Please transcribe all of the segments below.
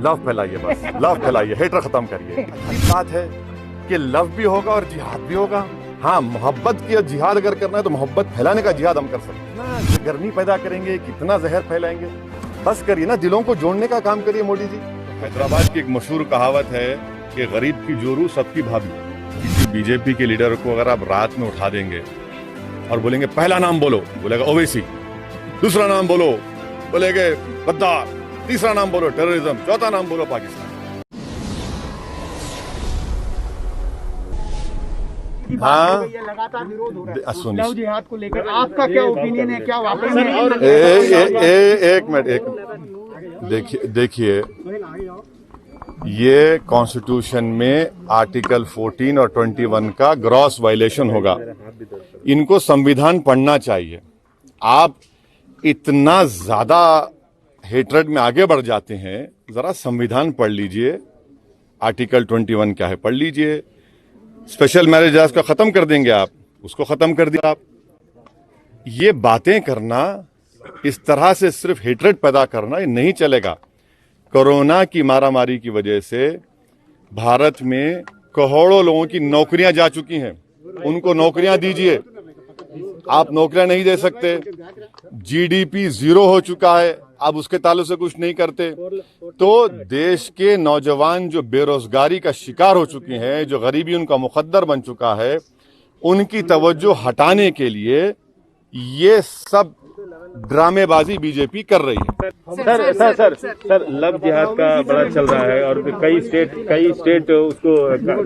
Love फैलाइए, बस love फैलाइए, hater खत्म करिए। बात है कि लव भी होगा और जिहाद भी होगा। हाँ, मोहब्बत की जिहाद अगर करना है तो मोहब्बत फैलाने का जिहाद हम कर सकते हैं। कितना गर्मी पैदा करेंगे, कितना जहर फैलाएंगे, बस करिए ना, दिलों को जोड़ने का काम करिए मोदी जी। हैदराबाद की एक मशहूर कहावत है कि गरीब की जोरू सबकी भाभी। किसी बीजेपी के लीडर को अगर आप रात में उठा देंगे और बोलेंगे पहला नाम बोलो, बोलेगा ओवैसी, दूसरा नाम बोलो, बोलेंगे गद्दार, तीसरा नाम बोलो टेररिज्म, चौथा नाम बोलो पाकिस्तान। हाँ, लगातार विरोध हो रहा है सुनिए, लव जिहाद को लेकर आपका क्या ओपिनियन है? क्या वाकई में एक मिनट, देखिए ये कॉन्स्टिट्यूशन में आर्टिकल 14 और 21 का ग्रॉस वायलेशन होगा। इनको संविधान पढ़ना चाहिए। आप इतना ज्यादा हेट्रेड में आगे बढ़ जाते हैं, जरा संविधान पढ़ लीजिए। आर्टिकल 21 क्या है पढ़ लीजिए। स्पेशल मैरिज एक्ट का खत्म कर देंगे आप, उसको खत्म कर दिया आप। ये बातें करना, इस तरह से सिर्फ हेट्रेड पैदा करना, ये नहीं चलेगा। कोरोना की मारामारी की वजह से भारत में करोड़ों लोगों की नौकरियां जा चुकी हैं। उनको नौकरियां दीजिए। आप नौकरियां नहीं दे सकते। जीडीपी 0 हो चुका है, आप उसके ताल्लुक से कुछ नहीं करते। तो देश के नौजवान जो बेरोजगारी का शिकार हो चुके हैं, जो गरीबी उनका मुकद्दर बन चुका है, उनकी तवज्जो हटाने के लिए ये सब ड्रामेबाजी बीजेपी कर रही है। सर लव जिहाद का बड़ा चल रहा है और कई स्टेट उसको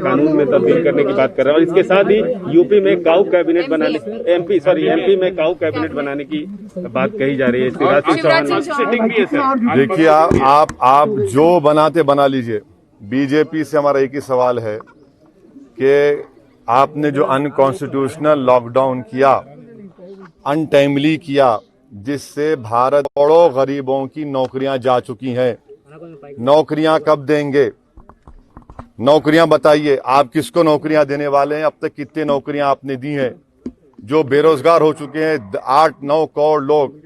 कानून में तब्दील करने की बात कर रहे हैं। और इसके साथ ही यूपी में काऊ कैबिनेट बनाने, एमपी में काऊ कैबिनेट बनाने की बात कही जा रही है। सिटिंग भी है सर। देखिए, आप जो बनाते बना लीजिए। बीजेपी से हमारा एक ही सवाल है कि आपने जो अनकॉन्स्टिट्यूशनल लॉकडाउन किया, अनटाइमली किया, जिससे भारत करोड़ों गरीबों की नौकरियां जा चुकी हैं। नौकरियां कब देंगे? नौकरियां बताइए, आप किसको नौकरियां देने वाले हैं? अब तक कितनी नौकरियां आपने दी हैं? जो बेरोजगार हो चुके हैं 8-9 करोड़ लोग,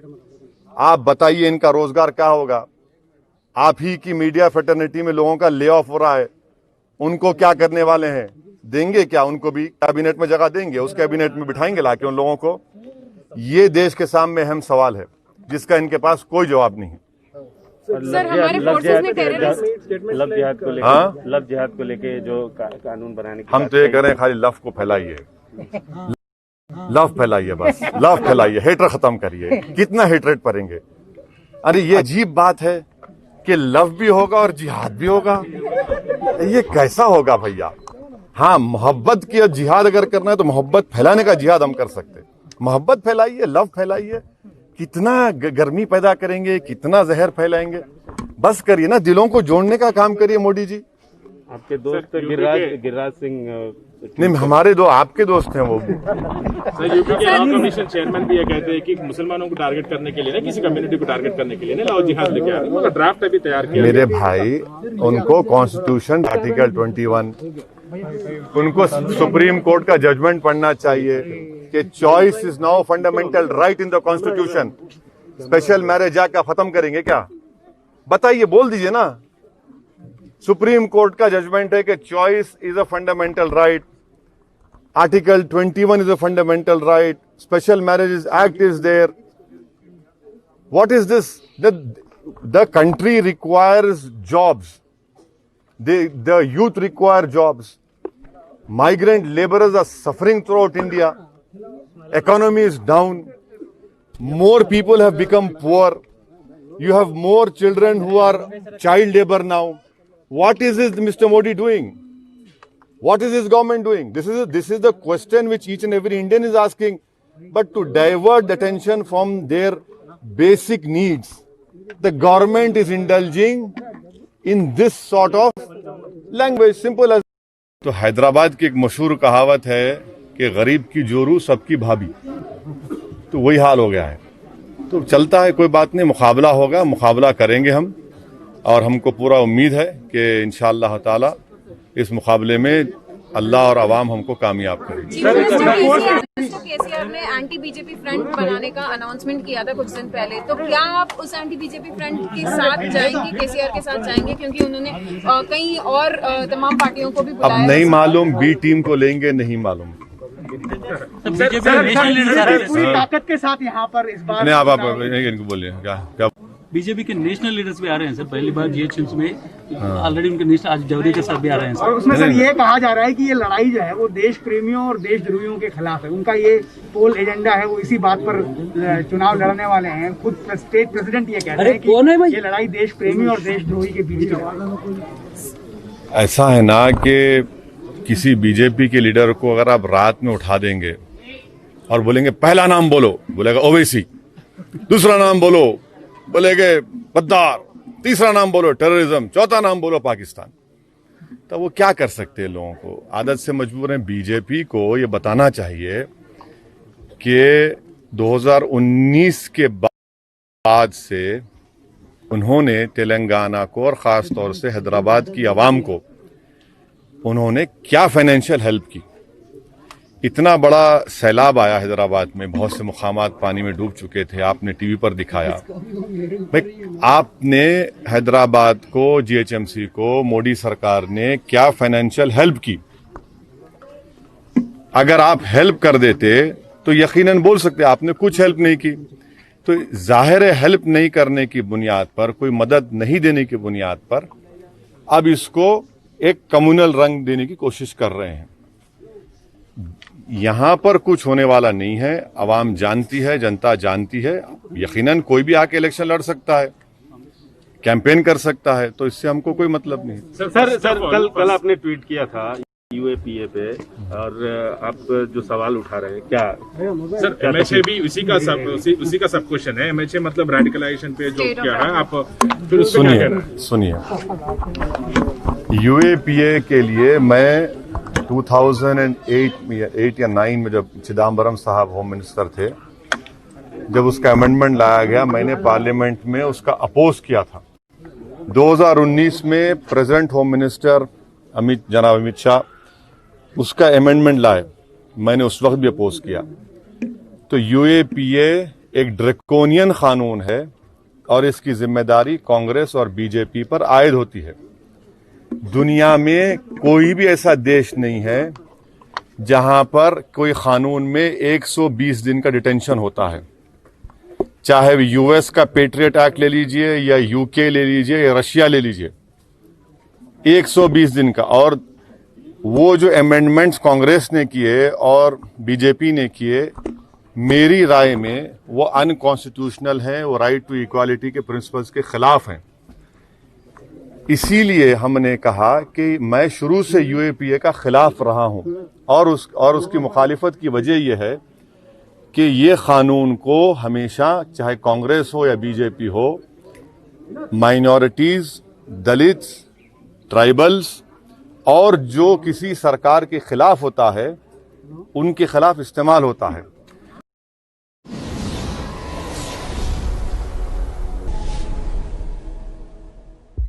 आप बताइए इनका रोजगार क्या होगा? आप ही की मीडिया फ्रेटर्निटी में लोगों का ले ऑफ हो रहा है। उनको क्या करने वाले हैं? देंगे क्या? उनको भी कैबिनेट में जगह देंगे? उस कैबिनेट में बिठाएंगे लाके उन लोगों को? ये देश के सामने अहम सवाल है जिसका इनके पास कोई जवाब नहीं है। सर, हमारे फोर्सेस ने लव जिहाद को लेके जो कानून बनाने की हम तो ये कह रहे हैं, खाली लव को फैलाइए, लव फैलाइए, बस लव फैलाइए, हेटर खत्म करिए। कितना हेटरेट करेंगे? अरे ये अजीब बात है कि लव भी होगा और जिहाद भी होगा। ये कैसा होगा भैया? हाँ, मोहब्बत की जिहाद अगर करना है तो मोहब्बत फैलाने का जिहाद हम कर सकते हैं। मोहब्बत फैलाइए, लव फैलाइए। कितना गर्मी पैदा करेंगे, कितना जहर फैलाएंगे, बस करिए ना, दिलों को जोड़ने का काम करिए मोदी जी। आपके दोस्त गिरिराज सिंह नहीं, हमारे दो आपके दोस्त हैं वो। सर, यूपी के लॉ कमीशन चेयरमैन भी ये कहते हैं कि मुसलमानों को टारगेट करने के लिए ना, किसी कम्युनिटी को टारगेट करने के लिए ना लव जिहाद लेके आ रहे हैं। उनका ड्राफ्ट अभी तैयार किया। मेरे भाई, उनको कॉन्स्टिट्यूशन आर्टिकल 21, उनको सुप्रीम कोर्ट का जजमेंट पढ़ना चाहिए कि choice is now fundamental right in the constitution. Special marriage act का खत्म करेंगे क्या? बताइए, बोल दीजिए ना। सुप्रीम कोर्ट का जजमेंट है कि choice is a fundamental right, article 21 is a fundamental right, special marriage act is there. What is this? The country requires jobs, the youth require jobs. Migrant laborers are suffering throughout India. Economy is down. More people have become poor. You have more children who are child labor now. What is this Mr. Modi doing? What is his government doing? This is the question which each and every Indian is asking. But to divert the attention from their basic needs, the government is indulging in this sort of language, simple as। तो हैदराबाद की एक मशहूर कहावत है कि गरीब की जोरू सबकी भाभी। तो वही हाल हो गया है। तो चलता है, कोई बात नहीं, मुकाबला होगा, मुकाबला करेंगे हम। और हमको पूरा उम्मीद है कि इंशाअल्लाह ताला इस मुकाबले में अल्लाह और आवाम हमको कामयाब करेगी। केसीआर ने एंटी बीजेपी फ्रंट बनाने का अनाउंसमेंट किया था कुछ दिन पहले, तो क्या आप उस एंटी बीजेपी फ्रंट के साथ जाएंगे, केसीआर के साथ जाएंगे, क्योंकि उन्होंने कई और तमाम पार्टियों को भी अब बुलाया? नहीं मालूम, बी टीम को लेंगे, नहीं मालूम। पूरी ताकत के साथ यहाँ पर इस बार नहीं, आप इनको बोलिए क्या बीजेपी के नेशनल लीडर्स भी आ रहे हैं सर, पहली बार जीएचएमसी में ऑलरेडी उनके नेशनल आज जावड़ेकर साहब भी आ रहे हैं और सर। उसमें सर ये कहा जा रहा है कि ये लड़ाई जो है वो देश प्रेमियों और देशद्रोहियों के खिलाफ है। उनका ये पोल एजेंडा है, वो इसी बात पर चुनाव लड़ने वाले हैं। खुद स्टेट प्रेसिडेंट ये कह रहे हैं कि ये लड़ाई देश प्रेमी और देशद्रोही के बीच की लड़ाई है। ऐसा है ना कि किसी बीजेपी के लीडर को अगर आप रात में उठा देंगे और बोलेंगे पहला नाम बोलो, बोलेगा ओवैसी, दूसरा नाम बोलो, बोलेगे गद्दार, तीसरा नाम बोलो टेररिज्म, चौथा नाम बोलो पाकिस्तान, तो वो क्या कर सकते हैं? लोगों को आदत से मजबूर है। बीजेपी को ये बताना चाहिए कि 2019 के बाद से उन्होंने तेलंगाना को और खास तौर से हैदराबाद की आवाम को उन्होंने क्या फाइनेंशियल हेल्प की। इतना बड़ा सैलाब आया हैदराबाद में, बहुत से मुकामात पानी में डूब चुके थे, आपने टीवी पर दिखाया। भाई आपने हैदराबाद को, जीएचएमसी को मोदी सरकार ने क्या फाइनेंशियल हेल्प की? अगर आप हेल्प कर देते तो यकीनन बोल सकते आपने कुछ हेल्प नहीं की। तो जाहिर है हेल्प नहीं करने की बुनियाद पर, कोई मदद नहीं देने की बुनियाद पर अब इसको एक कम्युनल रंग देने की कोशिश कर रहे हैं। यहां पर कुछ होने वाला नहीं है, अवाम जानती है, जनता जानती है। यकीनन कोई भी आके इलेक्शन लड़ सकता है, कैंपेन कर सकता है, तो इससे हमको कोई मतलब नहीं। सर कल आपने ट्वीट किया था यूएपीए पे, और आप जो सवाल उठा रहे हैं क्या? सर एमएचए भी उसी का सब क्वेश्चन है। एमएचए मतलब रेडिकलाइजेशन पे जो क्या है, आप फिर उस पे क्या कहना है? सुनिए, यूएपीए के लिए मैं 2008 या 9 में जब चिदम्बरम साहब होम मिनिस्टर थे, जब उसका अमेंडमेंट लाया गया, मैंने पार्लियामेंट में उसका अपोज किया था। 2019 में प्रेसिडेंट होम मिनिस्टर जनाब अमित शाह उसका अमेंडमेंट लाए, मैंने उस वक्त भी अपोज किया। तो यूएपीए एक ड्रैकोनियन कानून है और इसकी जिम्मेदारी कांग्रेस और बीजेपी पर आयद होती है। दुनिया में कोई भी ऐसा देश नहीं है जहां पर कोई कानून में 120 दिन का डिटेंशन होता है। चाहे यूएस का पेट्रियट एक्ट ले लीजिए, या यूके ले लीजिए, या रशिया ले लीजिए, 120 दिन का। और वो जो अमेंडमेंट्स कांग्रेस ने किए और बीजेपी ने किए, मेरी राय में वो अनकॉन्स्टिट्यूशनल हैं, वो राइट टू इक्वालिटी के प्रिंसिपल्स के खिलाफ हैं। इसीलिए हमने कहा कि मैं शुरू से यूएपीए का खिलाफ रहा हूं, और उसकी मुखालिफत की वजह यह है कि ये कानून को हमेशा, चाहे कांग्रेस हो या बीजेपी हो, माइनॉरिटीज, दलित्स, ट्राइबल्स और जो किसी सरकार के खिलाफ होता है, उनके खिलाफ इस्तेमाल होता है।